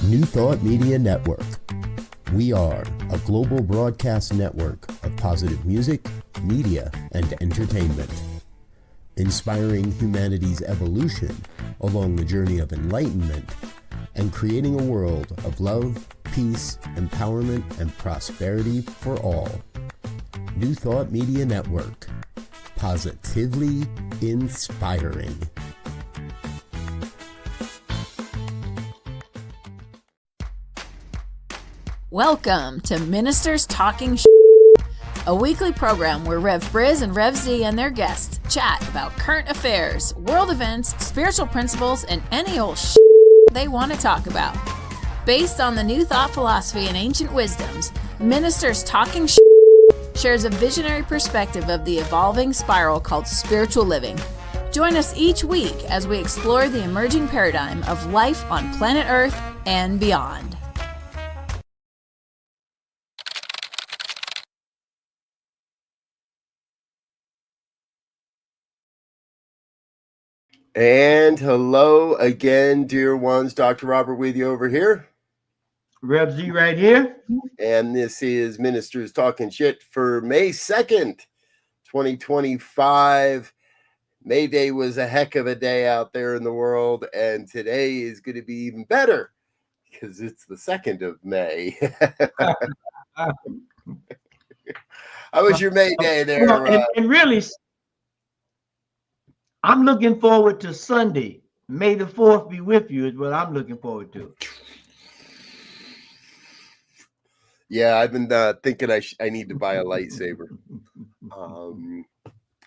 New Thought Media Network. We are a global broadcast network of positive music, media, and entertainment, inspiring humanity's evolution along the journey of enlightenment and creating a world of love, peace, empowerment, and prosperity for all. New Thought Media Network. Positively inspiring. Welcome to Ministers Talking a weekly program where Rev BRZ and Rev Z and their guests chat about current affairs, world events, spiritual principles, and any old they want to talk about. Based on the New Thought philosophy and ancient wisdoms, Ministers Talking shares a visionary perspective of the evolving spiral called spiritual living. Join us each week as we explore the emerging paradigm of life on planet Earth and beyond. And hello again, dear ones. Dr. Robert with you over here. Rev Z right here. And this is Ministers Talking Shit for May 2nd, 2025. May Day was a heck of a day out there in the world, and today is going to be even better because it's the 2nd of May. How was your May Day there? Well, and really, I'm looking forward to Sunday. May the 4th be with you is what I'm looking forward to. Yeah, I've been thinking I need to buy a lightsaber.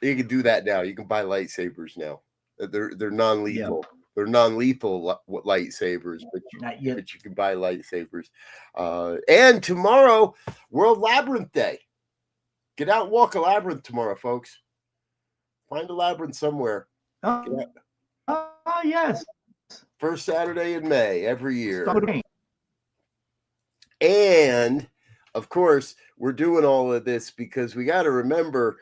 You can do that now. You can buy lightsabers now. They're non-lethal. Yeah. They're non-lethal lightsabers, but you can buy lightsabers. And tomorrow, World Labyrinth Day. Get out and walk a labyrinth tomorrow, folks. Find a labyrinth somewhere. Oh, yes. First Saturday in May every year. And, of course, we're doing all of this because we got to remember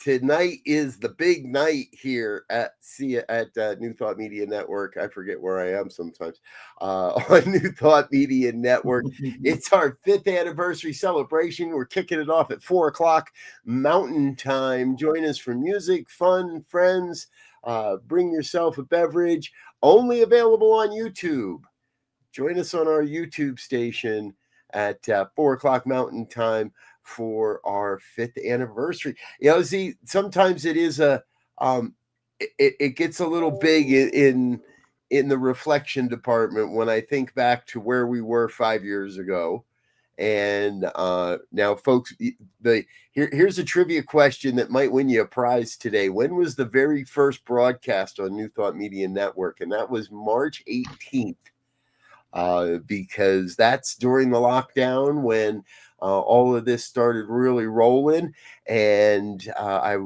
tonight is the big night here at New Thought Media Network. I forget where I am sometimes. On New Thought Media Network. It's our 5th anniversary celebration. We're kicking it off at 4 o'clock Mountain Time. Join us for music, fun, friends. Bring yourself a beverage. Only available on YouTube. Join us on our YouTube station at 4 o'clock Mountain Time for our 5th anniversary. You know, see, sometimes it is it gets a little big in the reflection department when I think back to where we were 5 years ago. And now, folks, here's a trivia question that might win you a prize today. When was the very first broadcast on New Thought Media Network? And that was March 18th. Because that's during the lockdown when all of this started really rolling, and I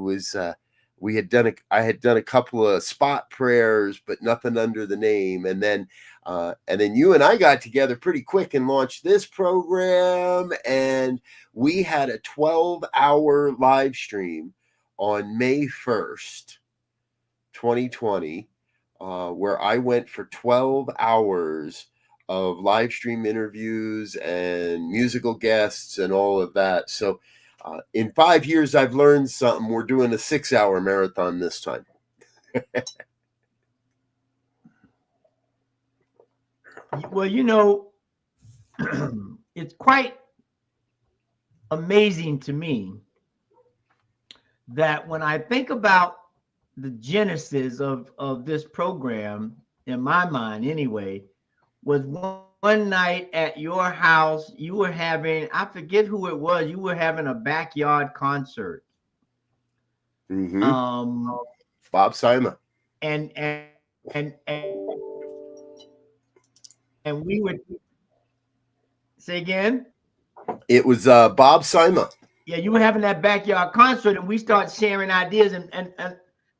had done a couple of spot prayers, but nothing under the name, and then you and I got together pretty quick and launched this program, and we had a 12-hour live stream on May 1st, 2020, where I went for 12 hours of live stream interviews and musical guests and all of that. So in 5 years, I've learned something. We're doing a 6-hour marathon this time. Well, you know, it's quite amazing to me that when I think about the genesis of this program, in my mind anyway, was one night at your house. You were having, I forget who it was, you were having a backyard concert. Mm-hmm. Bob Sima. And we would say again. It was Bob Sima. Yeah, you were having that backyard concert, and we started sharing ideas, and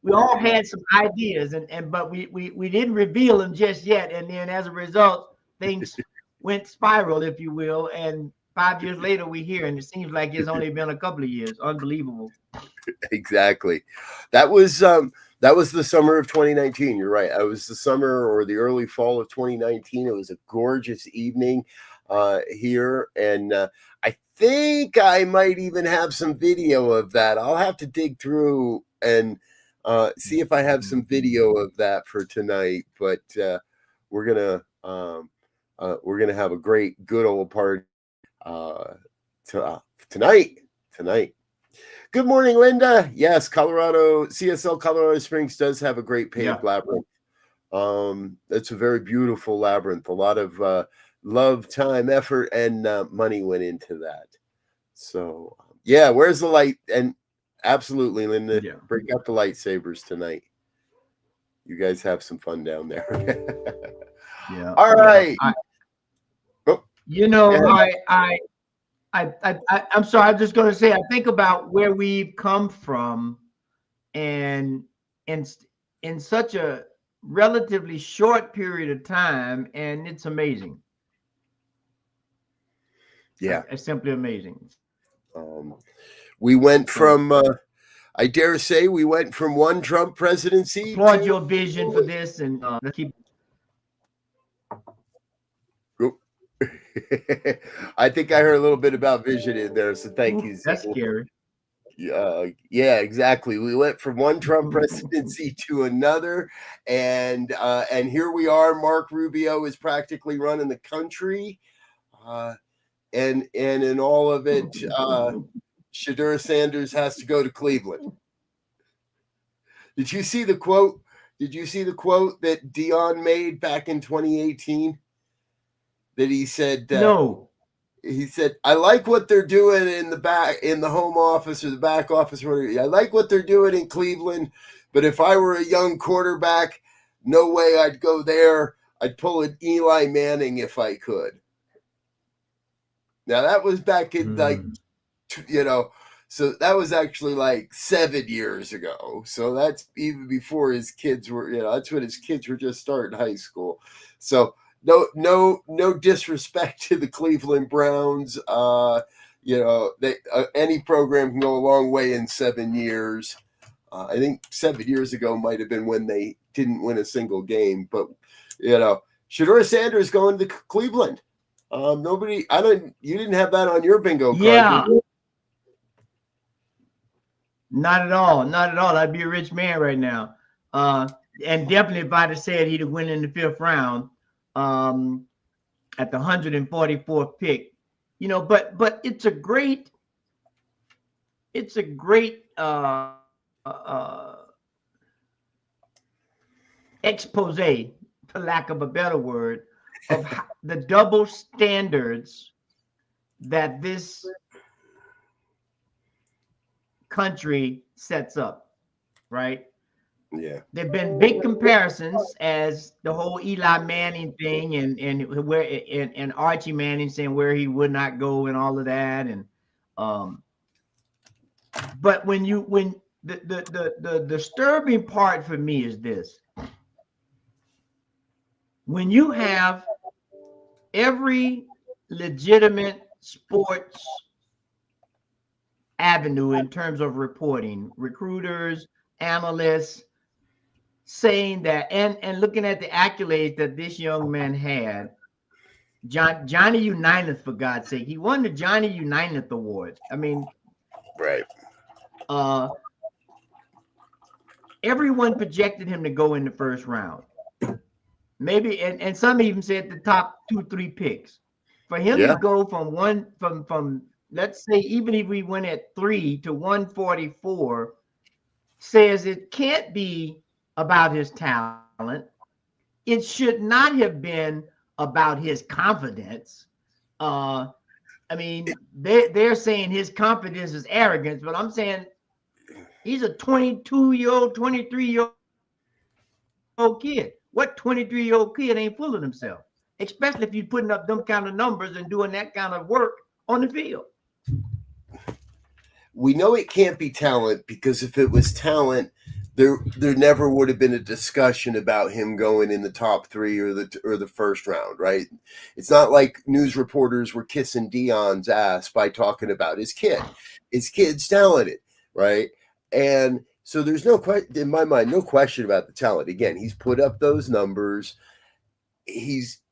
we all had some ideas, but we didn't reveal them just yet. And then as a result, things went spiral, if you will. And 5 years later, we're here, and it seems like it's only been a couple of years. Unbelievable. Exactly. That was That was the summer of 2019. You're right. It was the summer or the early fall of 2019. It was a gorgeous evening here. And I think I might even have some video of that. I'll have to dig through and see if I have some video of that for tonight. But we're gonna have a great, good old party tonight. Good morning, Linda. Yes, CSL Colorado Springs does have a great paved labyrinth. It's a very beautiful labyrinth. A lot of love, time, effort, and money went into that. So, yeah, where's the light? And absolutely, Linda, break out the lightsabers tonight. You guys have some fun down there. Yeah. All right. I'm sorry. I'm just going to say, I think about where we've come from, and in such a relatively short period of time, and it's amazing. Yeah, it's simply amazing. We went from, I dare say, we went from one Trump presidency. Applaud your vision for this, and keep. I think I heard a little bit about vision in there, so thank you. That's scary. Yeah, exactly. We went from one Trump presidency to another, and here we are. Mark Rubio is practically running the country, and in all of it, Shadur Sanders has to go to Cleveland. Did you see the quote? That Dion made back in 2018? That he said, no. He said, I like what they're doing in the home office or the back office. Or whatever. I like what they're doing in Cleveland, but if I were a young quarterback, no way I'd go there. I'd pull an Eli Manning if I could. Now that was back in so that was actually like 7 years ago. So that's even before his kids were, that's when his kids were just starting high school. So no disrespect to the Cleveland Browns. Any program can go a long way in 7 years. I think 7 years ago might have been when they didn't win a single game. But Shadur Sanders going to Cleveland. You didn't have that on your bingo card. Yeah. Not at all. I'd be a rich man right now. And definitely if I'd have said he'd have win in the 5th round. At the 144th pick, but it's a great expose, for lack of a better word, of the double standards that this country sets up, right? Yeah, there've been big comparisons, as the whole Eli Manning thing, and Archie Manning saying where he would not go and all of that, and but when the disturbing part for me is this: when you have every legitimate sports avenue in terms of reporting, recruiters, analysts, saying that, and looking at the accolades that this young man had, Johnny Unitas, for God's sake, he won the Johnny Unitas Award. I mean, right. Everyone projected him to go in the 1st round, maybe, and some even said the top 2-3 picks. For him to go from let's say, even if we went at 3 to 144, says it can't be about his talent. It should not have been about his confidence. I mean, they're saying his confidence is arrogance, but I'm saying he's a 22-year-old, 23-year-old kid. What 23-year-old kid ain't fooling himself? Especially if you're putting up them kind of numbers and doing that kind of work on the field. We know it can't be talent, because if it was talent, there never would have been a discussion about him going in the top 3 or the 1st round, right? It's not like news reporters were kissing Dion's ass by talking about his kid. His kid's talented, right? And So there's no question in my mind, no question about the talent. Again, he's put up those numbers. He's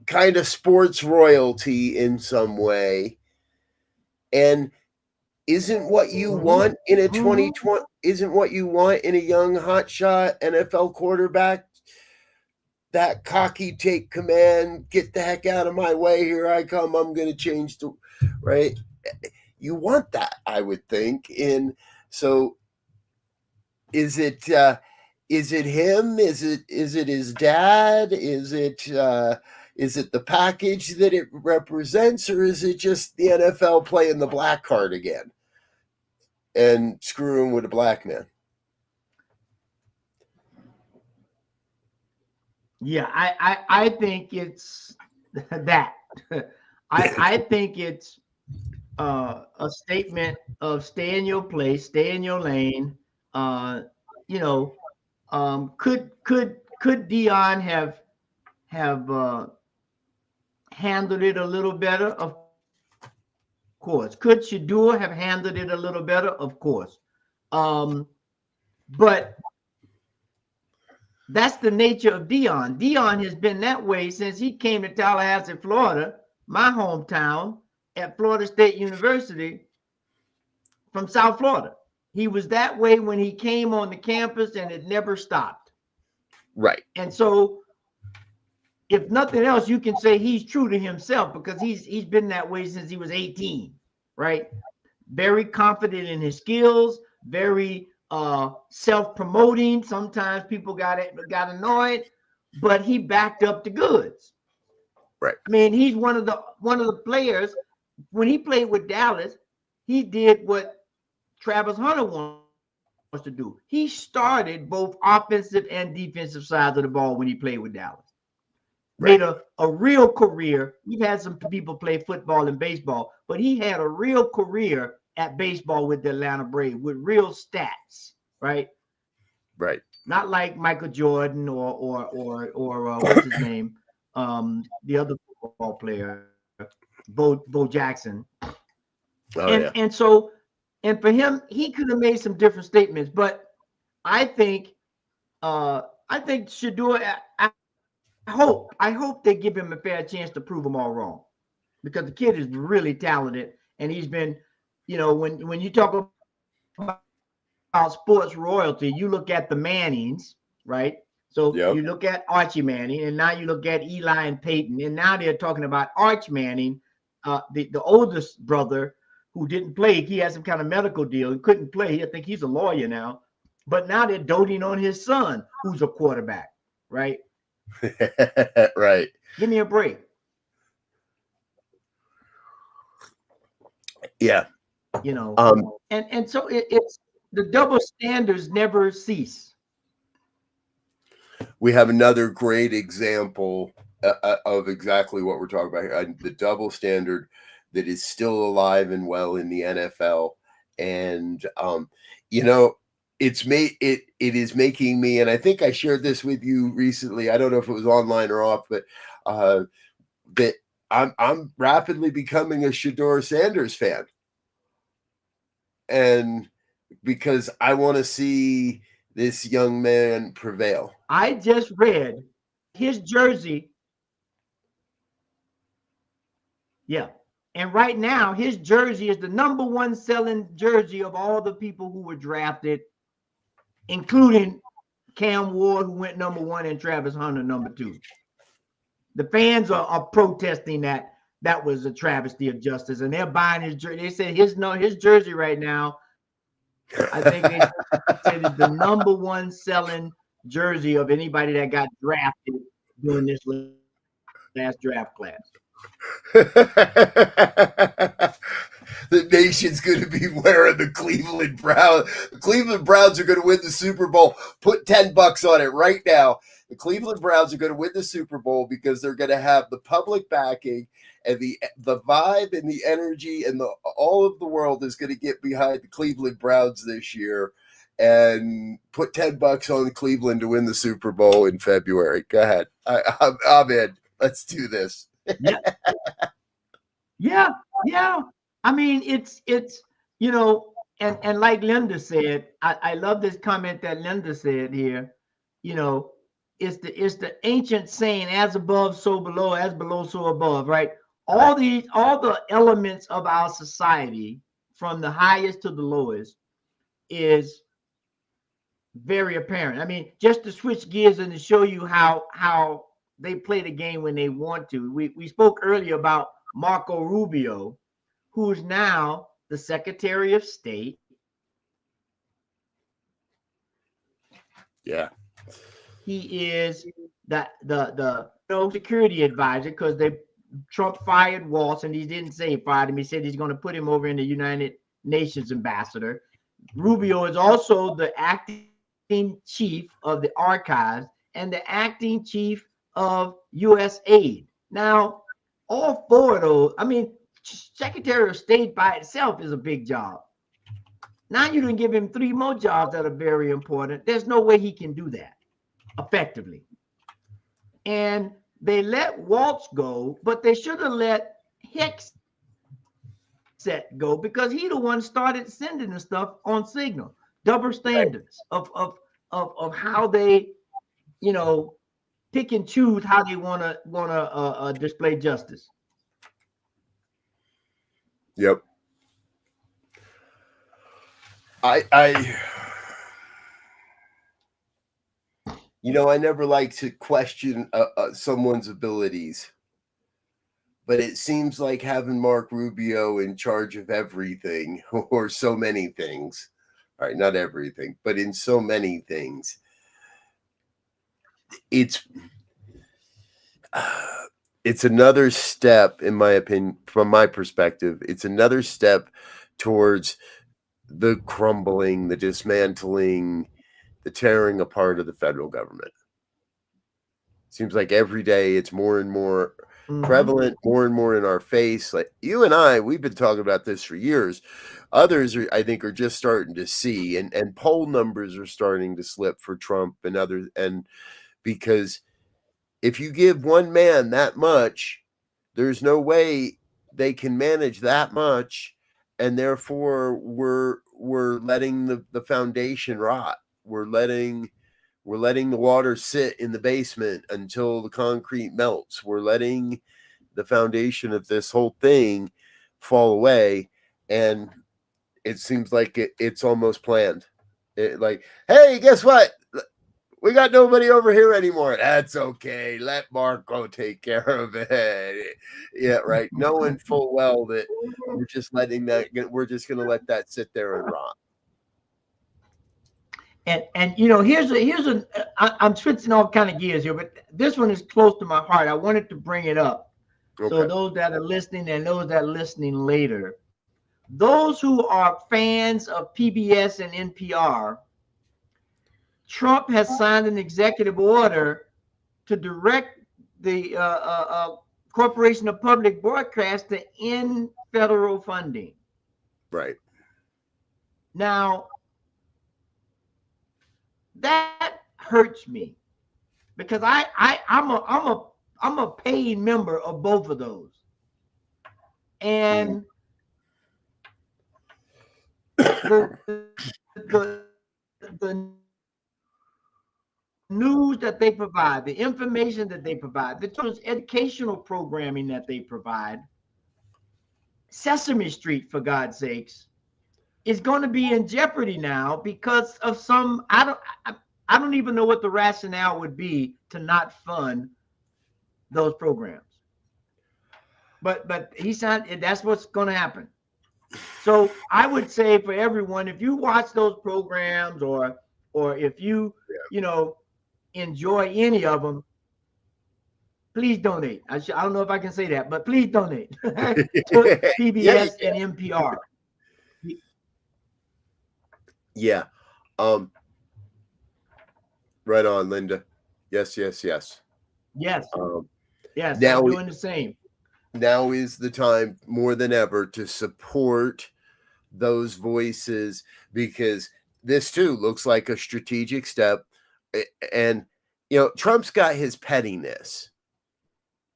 kind of sports royalty in some way. And isn't what you want in a 2020, isn't what you want in a young hotshot NFL quarterback, that cocky, take command, get the heck out of my way, here I come, I'm going to change the, right? You want that, I would think. And so is it him? Is it his dad? Is it the package that it represents, or is it just the NFL playing the black card again and screwing with a black man? Yeah, I think it's that. I think it's a statement of stay in your place, stay in your lane. You know, could Dion have handled it a little better? Of course. Could Shador have handled it a little better? Of course. But that's the nature of Dion. Dion has been that way since he came to Tallahassee, Florida, my hometown, at Florida State University from South Florida. He was that way when he came on the campus, and it never stopped. Right. And so, if nothing else, you can say he's true to himself, because he's been that way since he was 18, right? Very confident in his skills, very self-promoting. Sometimes people got annoyed, but he backed up the goods. Right. I mean, he's one of the players. When he played with Dallas, he did what Travis Hunter wants to do. He started both offensive and defensive sides of the ball when he played with Dallas. Right. Made a real career. We've had some people play football and baseball, but he had a real career at baseball with the Atlanta Braves with real stats, right? Right. Not like Michael Jordan or what's his name, the other football player, Bo Jackson. And so for him, he could have made some different statements, but I think Shador. I hope they give him a fair chance to prove them all wrong, because the kid is really talented, and he's been, when you talk about sports royalty, you look at the Mannings, right? So you look at Archie Manning, and now you look at Eli and Peyton, and now they're talking about Arch Manning, the oldest brother who didn't play. He had some kind of medical deal. He couldn't play. I think he's a lawyer now. But now they're doting on his son, who's a quarterback, right? Right. Give me a break. Yeah. And so it's the double standards never cease. We have another great example of exactly what we're talking about here. The double standard that is still alive and well in the NFL. And, it is making me, and I think I shared this with you recently. I don't know if it was online or off, but that I'm rapidly becoming a Shador Sanders fan. And because I want to see this young man prevail. I just read his jersey. Yeah. And right now, his jersey is the number one selling jersey of all the people who were drafted, including Cam Ward, who went number one, and Travis Hunter number two. The fans are protesting that was a travesty of justice, and they're buying his jersey. They said his jersey right now, I think they said it's the number one selling jersey of anybody that got drafted during this last draft class. The nation's going to be wearing the Cleveland Browns. The Cleveland Browns are going to win the Super Bowl. Put $10 on it right now. The Cleveland Browns are going to win the Super Bowl because they're going to have the public backing, and the vibe and the energy and all of the world is going to get behind the Cleveland Browns this year, and put $10 on Cleveland to win the Super Bowl in February. Go ahead. I'm in. Let's do this. Yeah. I mean, it's And like Linda said, I love this comment that Linda said here. You know, it's the ancient saying, as above, so below, as below, so above, right? All the elements of our society, from the highest to the lowest, is very apparent. I mean, just to switch gears and to show you how they play the game when they want to. We spoke earlier about Marco Rubio, who's now the Secretary of State. Yeah. He is the security advisor, because Trump fired Waltz, and he didn't say he fired him. He said he's going to put him over in the United Nations ambassador. Rubio is also the acting chief of the archives and the acting chief of U.S. aid. Now, all four of those, I mean, Secretary of State by itself is a big job. Now you can give him 3 more jobs that are very important. There's no way he can do that effectively. And they let Waltz go, but they should have let Hicks go, because he the one started sending the stuff on Signal. Double standards of how they, pick and choose how they want to display justice. Yep. I never like to question someone's abilities, but it seems like having Mark Rubio in charge of everything, or so many things, all right, not everything, but in so many things, it's another step, in my opinion, from my perspective, it's another step towards the crumbling, the dismantling, the tearing apart of the federal government. Seems like every day it's more and more prevalent, more and more in our face. Like you and I, we've been talking about this for years. Others, I think, are just starting to see, and poll numbers are starting to slip for Trump and others. And because if you give one man that much, there's no way they can manage that much. And therefore, we're letting the foundation rot. We're letting the water sit in the basement until the concrete melts. We're letting the foundation of this whole thing fall away, and it seems like it's almost planned. Like, hey, guess what? We got nobody over here anymore. That's okay. Let Marco take care of it. Yeah, right. Knowing full well that we're just going to let that sit there and rot. And I'm switching all kind of gears here, but this one is close to my heart. I wanted to bring it up. Okay. So those that are listening and those that are listening later, those who are fans of PBS and NPR, Trump has signed an executive order to direct the Corporation of Public Broadcast to end federal funding. Right. Now, that hurts me, because I'm a paid member of both of those, and the news that they provide, the information that they provide, the children's educational programming that they provide, Sesame Street, for God's sakes, is going to be in jeopardy now because of some, I don't even know what the rationale would be to not fund those programs. But he said that's what's going to happen. So I would say for everyone, if you watch those programs, or if you enjoy any of them, please donate. I don't know if I can say that, but please donate to PBS and NPR. Yeah. Right on, Linda. Yes. Yes. Yes. Now I'm doing the same. Now is the time more than ever to support those voices, because this too looks like a strategic step. And Trump's got his pettiness,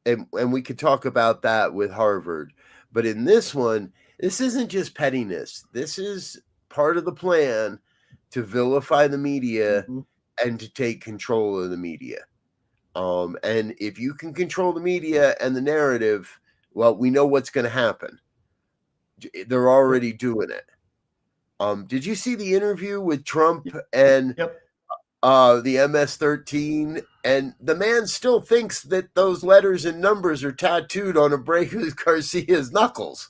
and we could talk about that with Harvard. But in this one, this isn't just pettiness. This is part of the plan to vilify the media Mhm. and to take control of the media. And if you can control the media and the narrative, well, we know what's going to happen. They're already doing it. Did you see the interview with Trump and Yep. the MS-13? And the man still thinks that those letters and numbers are tattooed on Abrego Garcia's knuckles.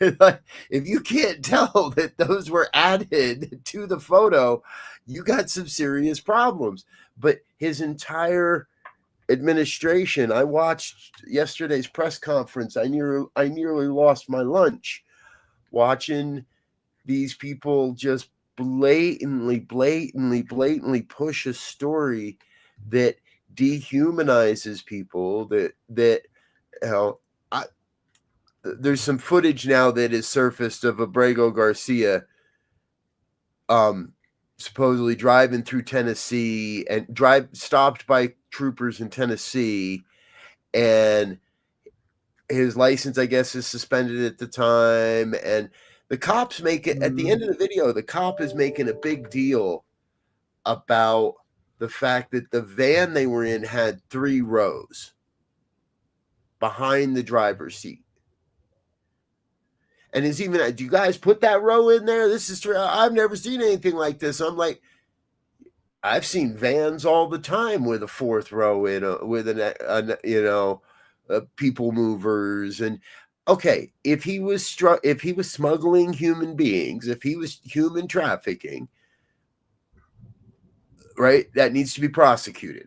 If you can't tell that those were added to the photo, you got some serious problems. But his entire administration, I watched yesterday's press conference. I nearly lost my lunch watching these people just blatantly push a story that dehumanizes people. That you know, there's some footage now that is surfaced of Abrego Garcia supposedly driving through Tennessee and stopped by troopers in Tennessee, and his license, I guess, is suspended at the time. And the cops make it at the end of the video, the cop is making a big deal about the fact that the van they were in had 3 rows behind the driver's seat. And it's even, do you guys put that row in there? This is true. I've never seen anything like this. I'm like, I've seen vans all the time with a 4th row in people movers. And okay, if he was smuggling human beings, if he was human trafficking, right, that needs to be prosecuted.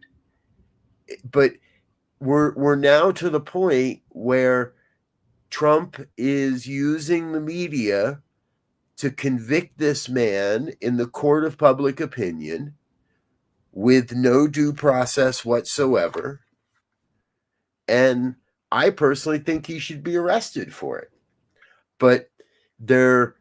But we're now to the point where Trump is using the media to convict this man in the court of public opinion with no due process whatsoever. And I personally think he should be arrested for it. But they're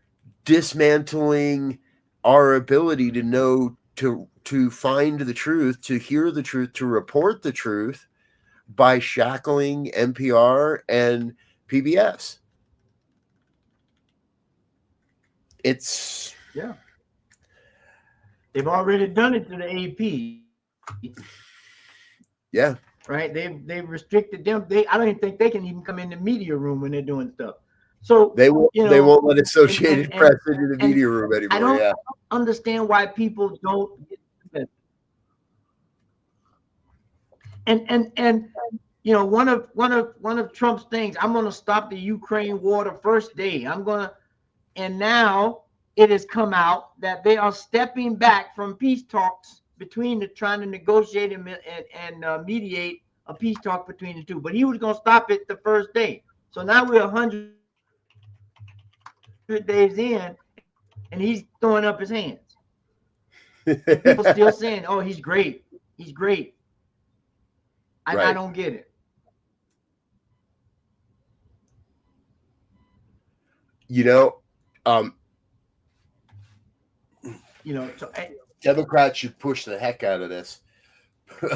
dismantling our ability to know, to find the truth, to hear the truth, to report the truth by shackling NPR and PBS. It's They've already done it to the AP. Yeah. Right. They've restricted them. I don't even think they can even come in the media room when they're doing stuff. So they won't let Associated Press into the media room anymore. I don't understand why people don't get this. And one of Trump's things, I'm going to stop the Ukraine war the first day. And now it has come out that they are stepping back from peace talks between trying to negotiate and mediate a peace talk between the two. But he was going to stop it the first day. So now we're 100 days in, and he's throwing up his hands. And people still saying, "Oh, he's great. He's great." I don't get it. Democrats should push the heck out of this.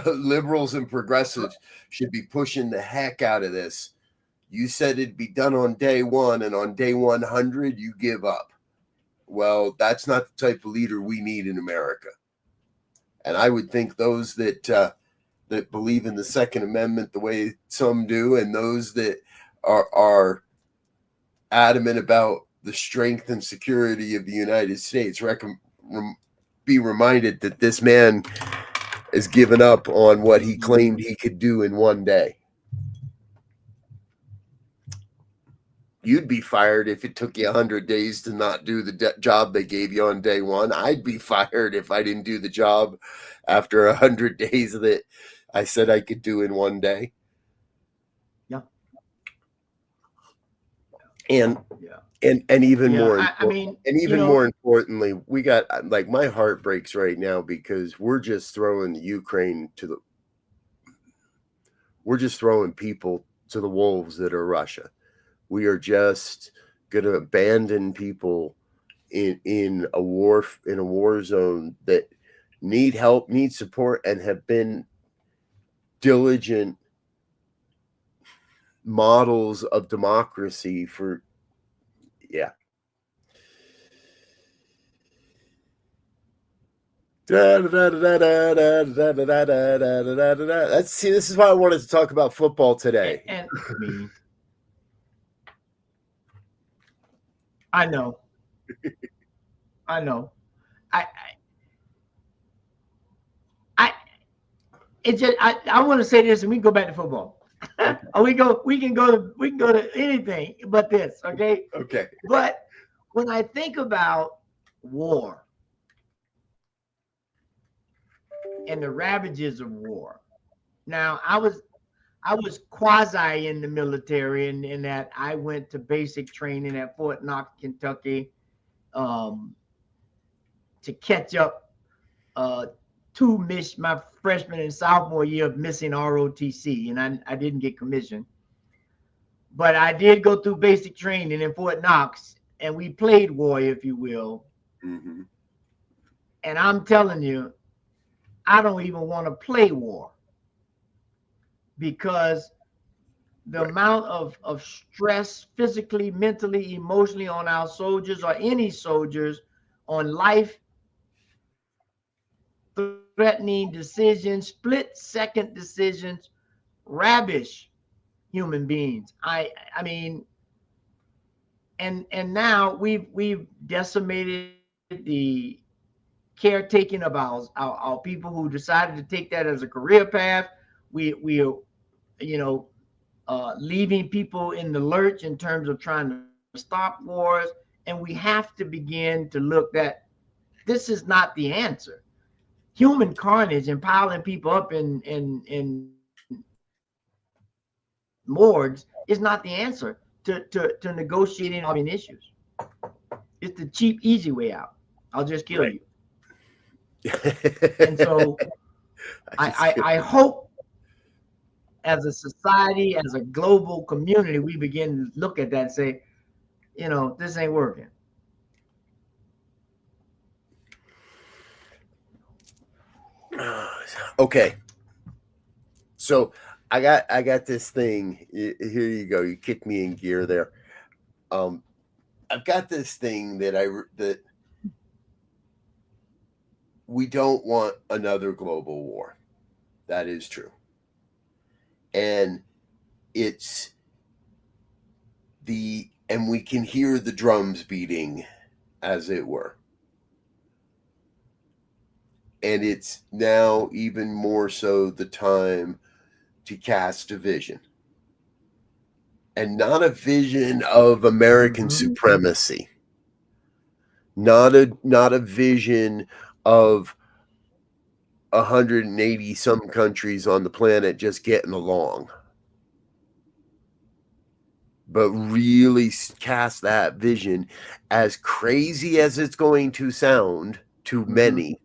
Liberals and progressives should be pushing the heck out of this. You said it'd be done on day 1, and on day 100, you give up. Well, that's not the type of leader we need in America. And I would think those that believe in the Second Amendment the way some do, and those that are adamant about the strength and security of the United States, be reminded that this man is given up on what he claimed he could do in one day. You'd be fired if it took you 100 days to not do the job they gave you on day 1. I'd be fired if I didn't do the job after 100 days that I said I could do in one day. Yeah. And even more, more importantly, we got, like, my heart breaks right now because we're just throwing people to the wolves that are Russia. We are just going to abandon people in a war zone that need help, need support, and have been diligent models of democracy for. See, this is why I wanted to talk about football today. And I mean, I know. I want to say this, and we can go back to football. Or we can go to anything but this, okay? Okay. But when I think about war and the ravages of war, now I was quasi in the military in that I went to basic training at Fort Knox, Kentucky, to catch up to miss my freshman and sophomore year of missing ROTC, and I didn't get commissioned. But I did go through basic training in Fort Knox, and we played war, if you will. Mm-hmm. And I'm telling you, I don't even want to play war, because the amount of stress physically, mentally, emotionally on our soldiers, or any soldiers, on life-threatening decisions, split-second decisions, ravish human beings. I mean, and now we've decimated the caretaking of our people who decided to take that as a career path. We are, leaving people in the lurch in terms of trying to stop wars, and we have to begin to look that this is not the answer. Human carnage and piling people up in morgues is not the answer to negotiating all issues. It's the cheap, easy way out. I'll just kill you. And so I hope, as a society, as a global community, we begin to look at that and say, this ain't working. Okay. So I got this thing. Here you go. You kicked me in gear there. I've got this thing that we don't want another global war. That is true. And and we can hear the drums beating, as it were. And it's now even more so the time to cast a vision. And not a vision of American supremacy. Not a vision of 180 some countries on the planet just getting along. But really cast that vision, as crazy as it's going to sound to many,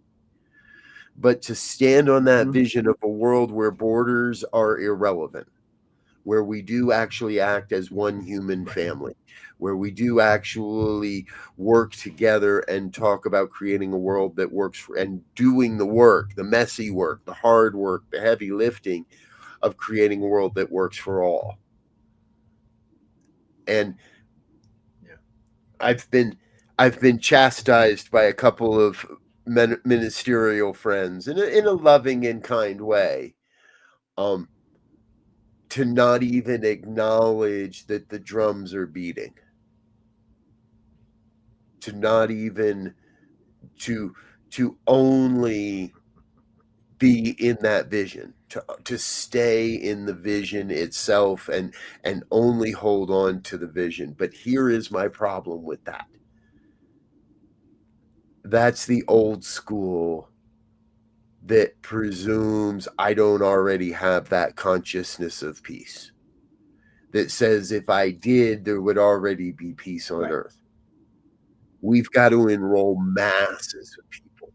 but to stand on that vision of a world where borders are irrelevant, where we do actually act as one human family, where we do actually work together and talk about creating a world that works and doing the work, the messy work, the hard work, the heavy lifting of creating a world that works for all. And I've been chastised by a couple of ministerial friends in a loving and kind way, to not even acknowledge that the drums are beating, to not even to only be in that vision, to stay in the vision itself and only hold on to the vision. But here is my problem with that. That's the old school that presumes I don't already have that consciousness of peace, that says if I did, there would already be peace on earth. We've got to enroll masses of people.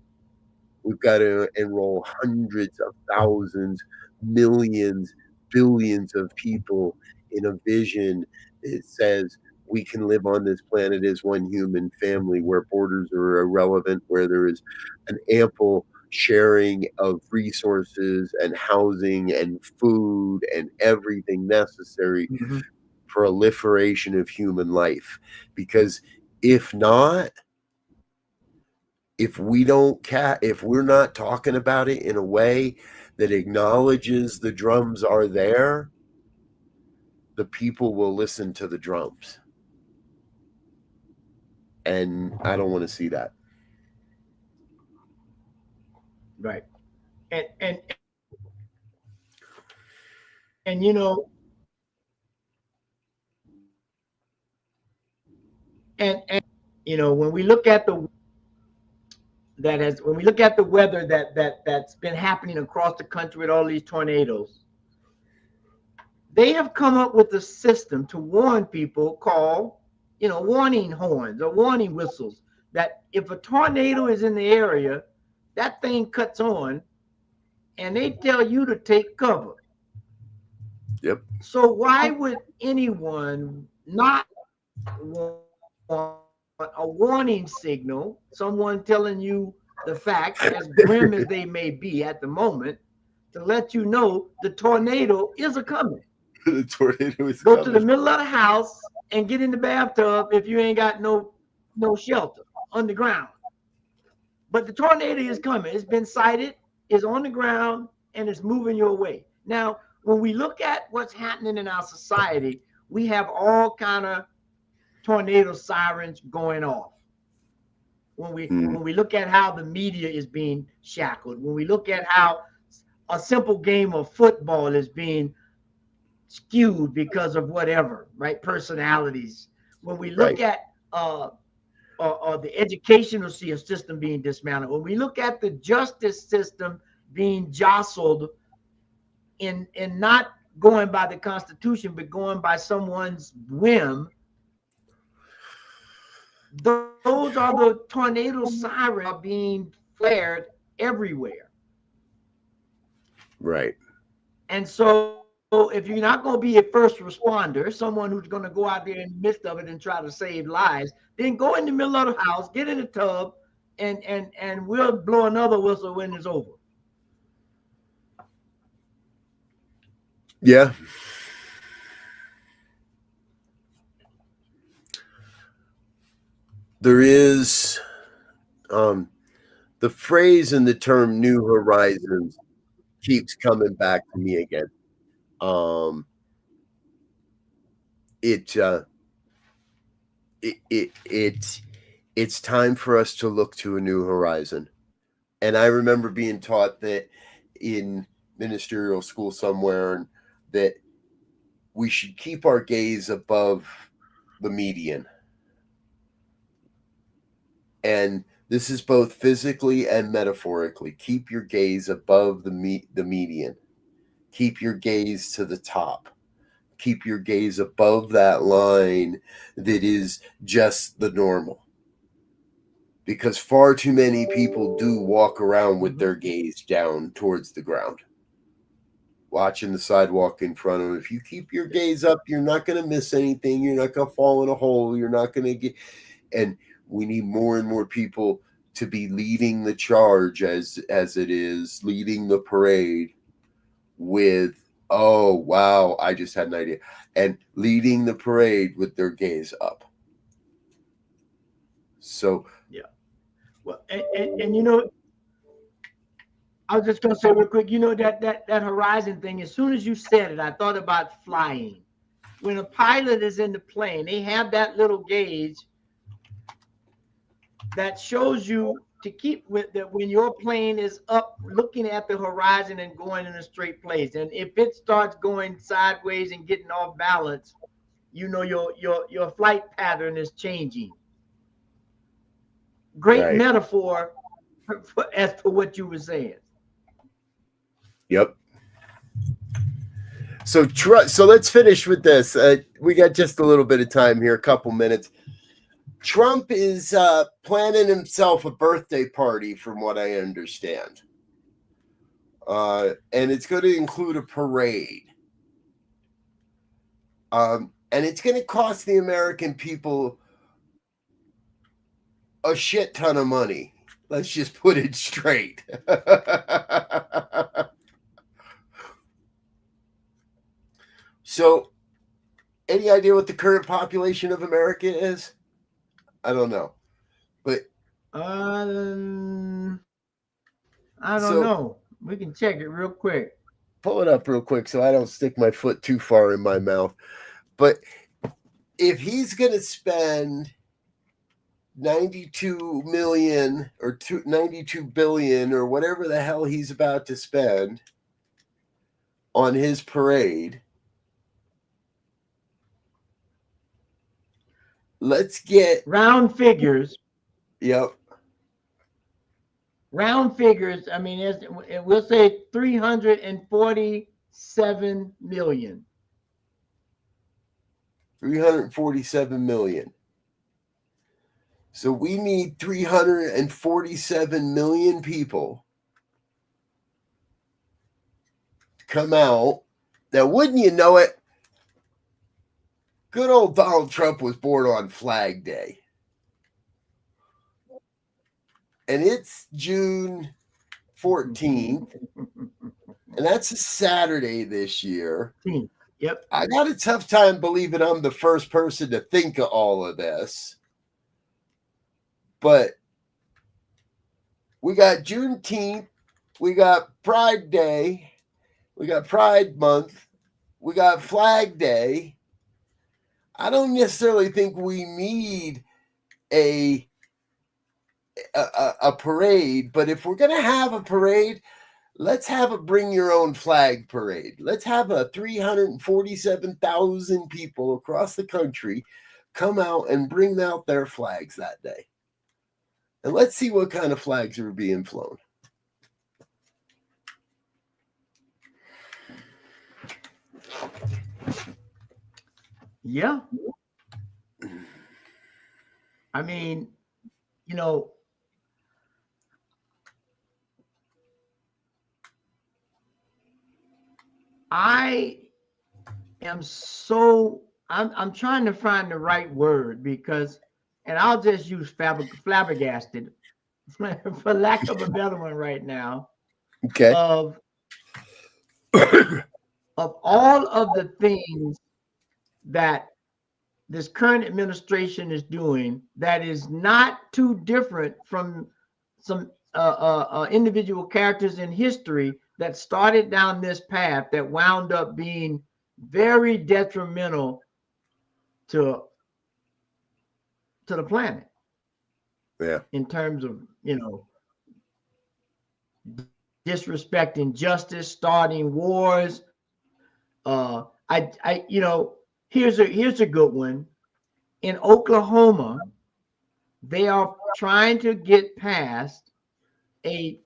We've got to enroll hundreds of thousands, millions, billions of people in a vision that says we can live on this planet as one human family, where borders are irrelevant, where there is an ample sharing of resources and housing and food and everything necessary proliferation of human life. Because if not, if we're not talking about it in a way that acknowledges the drums are there, the people will listen to the drums. And I don't want to see that. Right. And you know, and you know, when we look at the weather that's been happening across the country with all these tornadoes, they have come up with a system to warn people called, warning horns or warning whistles, that if a tornado is in the area, that thing cuts on and they tell you to take cover. Yep. So why would anyone not want a warning signal, someone telling you the facts, as grim as they may be at the moment, to let you know the tornado is a coming? The tornado is Go coming. to the middle of the house and get in the bathtub if you ain't got no shelter underground. But the tornado is coming. It's been sighted, it's on the ground, and it's moving your way. Now, when we look at what's happening in our society, we have all kind of tornado sirens going off. When we look at how the media is being shackled, when we look at how a simple game of football is being skewed because of whatever, right? Personalities. When we look at the educational system being dismantled, when we look at the justice system being jostled in not going by the Constitution, but going by someone's whim, those are the tornado sirens being flared everywhere. Right. And so if you're not going to be a first responder, someone who's going to go out there in the midst of it and try to save lives, then go in the middle of the house, get in the tub, and we'll blow another whistle when it's over. Yeah. There is the phrase and the term New Horizons keeps coming back to me again. It's time for us to look to a new horizon. And I remember being taught that in ministerial school somewhere, that we should keep our gaze above the median. And this is both physically and metaphorically. Keep your gaze above the median. Keep your gaze to the top. Keep your gaze above that line that is just the normal. Because far too many people do walk around with their gaze down towards the ground, watching the sidewalk in front of them. If you keep your gaze up, you're not going to miss anything. You're not going to fall in a hole. You're not going to get... And we need more and more people to be leading the charge, as it is, leading the parade with, oh, wow, I just had an idea. And leading the parade with their gaze up. So... Yeah. Well, and you know, I was just going to say real quick, that horizon thing, as soon as you said it, I thought about flying. When a pilot is in the plane, they have that little gauge that shows you to keep with that when your plane is up looking at the horizon and going in a straight place. And if it starts going sideways and getting off balance, your flight pattern is changing. Great metaphor as to what you were saying. Yep. So let's finish with this. We got just a little bit of time here, a couple minutes. Trump is planning himself a birthday party, from what I understand. And it's going to include a parade. And it's going to cost the American people a shit ton of money. Let's just put it straight. So, any idea what the current population of America is? I don't know. But I don't know. We can check it real quick. Pull it up real quick so I don't stick my foot too far in my mouth. But if he's going to spend 92 million or 92 billion or whatever the hell he's about to spend on his parade, let's get round figures. Yep. Round figures. I mean, we'll say 347 million. 347 million. So we need 347 million people to come out. Now, wouldn't you know it? Good old Donald Trump was born on Flag Day. And it's June 14th. And that's a Saturday this year. Yep. I got a tough time believing I'm the first person to think of all of this. But we got Juneteenth, we got Pride Day, we got Pride Month, we got Flag Day. I don't necessarily think we need a parade, but if we're going to have a parade, let's have a bring your own flag parade. Let's have a 347,000 people across the country come out and bring out their flags that day. And let's see what kind of flags are being flown. Yeah. I mean, you know, I'm trying to find the right word because, and I'll just use flabbergasted for lack of a better one right now. Okay. Of all of the things that this current administration is doing that is not too different from some individual characters in history that started down this path that wound up being very detrimental to the planet. Yeah. In terms of, disrespecting justice, starting wars. Here's a good one. In Oklahoma, they are trying to get past a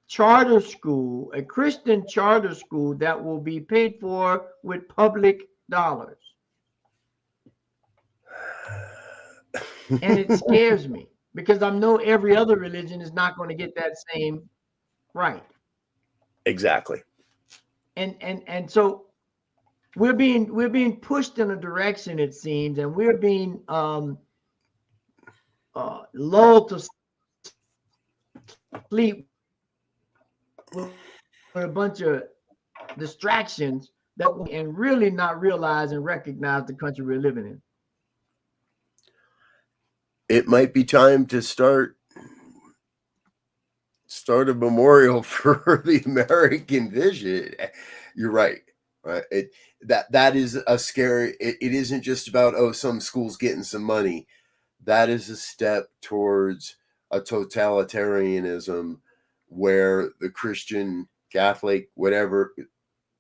charter school, a Christian charter school that will be paid for with public dollars. And it scares me because I know every other religion is not going to get that same right. Exactly. And so we're being pushed in a direction, it seems, and we're being lulled to sleep with a bunch of distractions and really not realize and recognize the country we're living in. It might be time to start a memorial for the American vision. You're right. That is a scary. It isn't just about some schools getting some money. That is a step towards a totalitarianism where the Christian, Catholic, whatever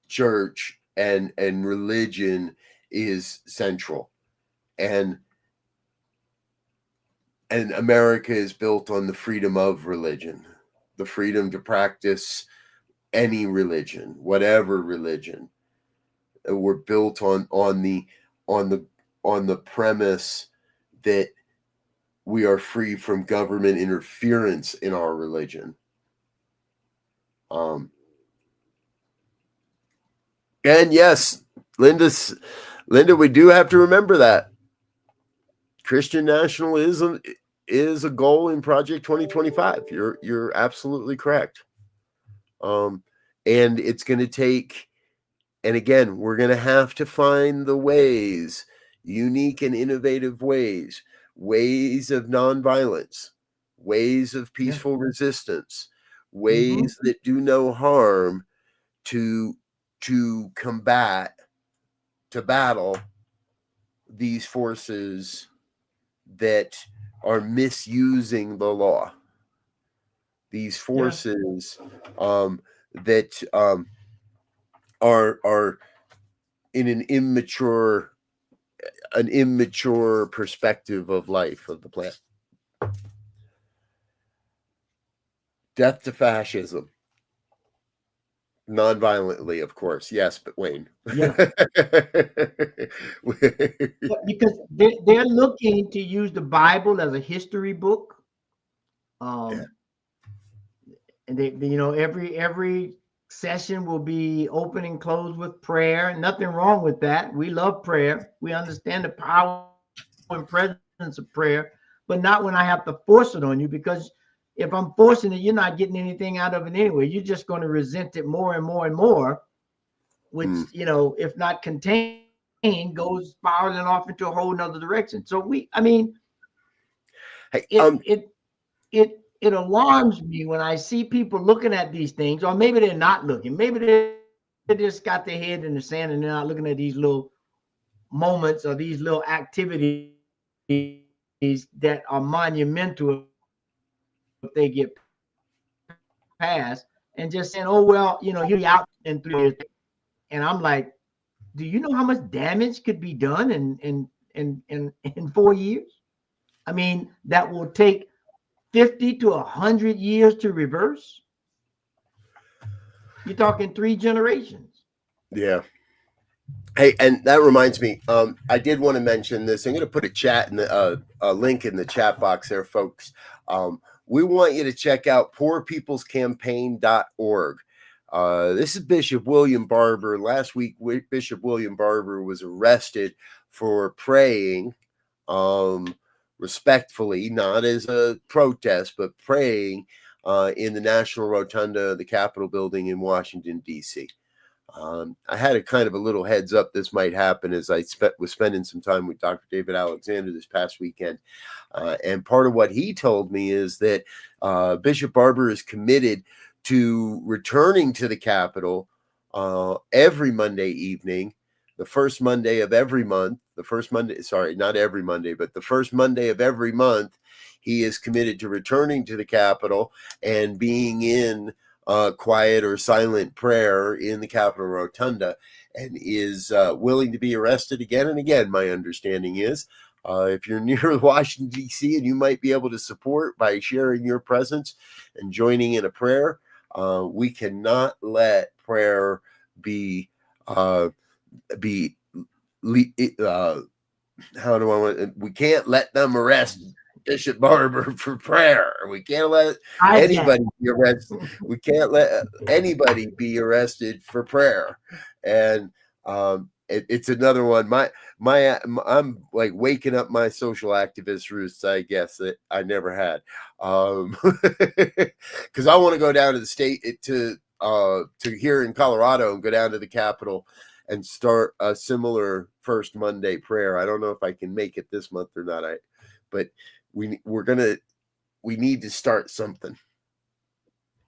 church and religion is central, and America is built on the freedom of religion, the freedom to practice any religion, whatever religion. We're built on the premise that we are free from government interference in our religion. And yes, Linda, we do have to remember that Christian nationalism is a goal in Project 2025. You're absolutely correct. And it's going to take, and again, we're going to have to find the ways, unique and innovative ways, ways of nonviolence, ways of peaceful resistance, ways that do no harm to combat, to battle these forces that are misusing the law, these forces that are in an immature perspective of life, of the planet. Death to fascism. Non-violently, of course. Yes, but Wayne. Yeah. Because they're looking to use the Bible as a history book. And they every session will be open and closed with prayer. Nothing wrong with that. We love prayer. We understand the power and presence of prayer, but not when I have to force it on you, because if I'm forcing it, you're not getting anything out of it anyway. You're just going to resent it more and more and more, which, if not contained, goes spiraling off into a whole nother direction. So it alarms me when I see people looking at these things, or maybe they're not looking. Maybe they just got their head in the sand and they're not looking at these little moments or these little activities that are monumental if they get passed, and just saying, oh, well, he'll be out in 3 years. And I'm like, do you know how much damage could be done in 4 years? I mean, that will take 50 to 100 years to reverse. You're talking 3 generations. Yeah. Hey, and that reminds me, I did want to mention this. I'm going to put a link in the chat box there, folks. We want you to check out poorpeoplescampaign.org. This is Bishop William Barber. Last week, Bishop William Barber was arrested for praying respectfully, not as a protest, but praying in the National Rotunda of the Capitol building in Washington, D.C. I had a kind of a little heads up this might happen as I was spending some time with Dr. David Alexander this past weekend. And part of what he told me is that Bishop Barber is committed to returning to the Capitol every Monday evening, the first Monday of every month, the first Monday of every month. He is committed to returning to the Capitol and being in quiet or silent prayer in the Capitol Rotunda, and is willing to be arrested again and again. My understanding is if you're near Washington, D.C., and you might be able to support by sharing your presence and joining in a prayer, we cannot let prayer we can't let them arrest Bishop Barber for prayer. We can't let anybody be arrested. We can't let anybody be arrested for prayer. And it's another one. I'm like waking up my social activist roots, I guess, that I never had. Because I want to go down to the state to here in Colorado and go down to the Capitol and start a similar First Monday prayer. I don't know if I can make it this month or not. But we need to start something,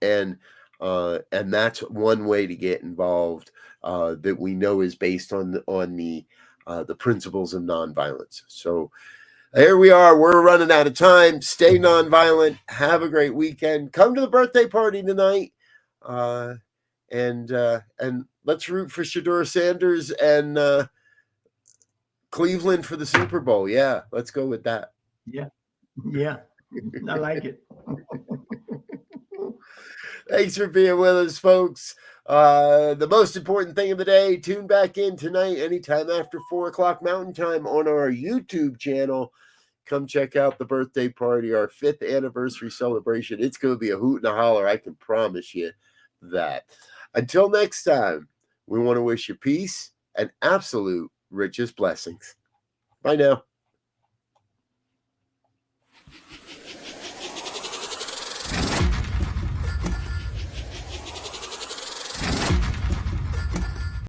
and that's one way to get involved that we know is based on the principles of nonviolence. So here we are. We're running out of time. Stay nonviolent. Have a great weekend. Come to the birthday party tonight, and let's root for Shedeur Sanders and Cleveland for the Super Bowl. Yeah, let's go with that. Yeah, I like it. Thanks for being with us, folks. The most important thing of the day, tune back in tonight anytime after 4 o'clock Mountain Time on our YouTube channel. Come check out the birthday party, our 5th anniversary celebration. It's going to be a hoot and a holler, I can promise you that. Until next time, we want to wish you peace and absolute richest blessings. Bye now.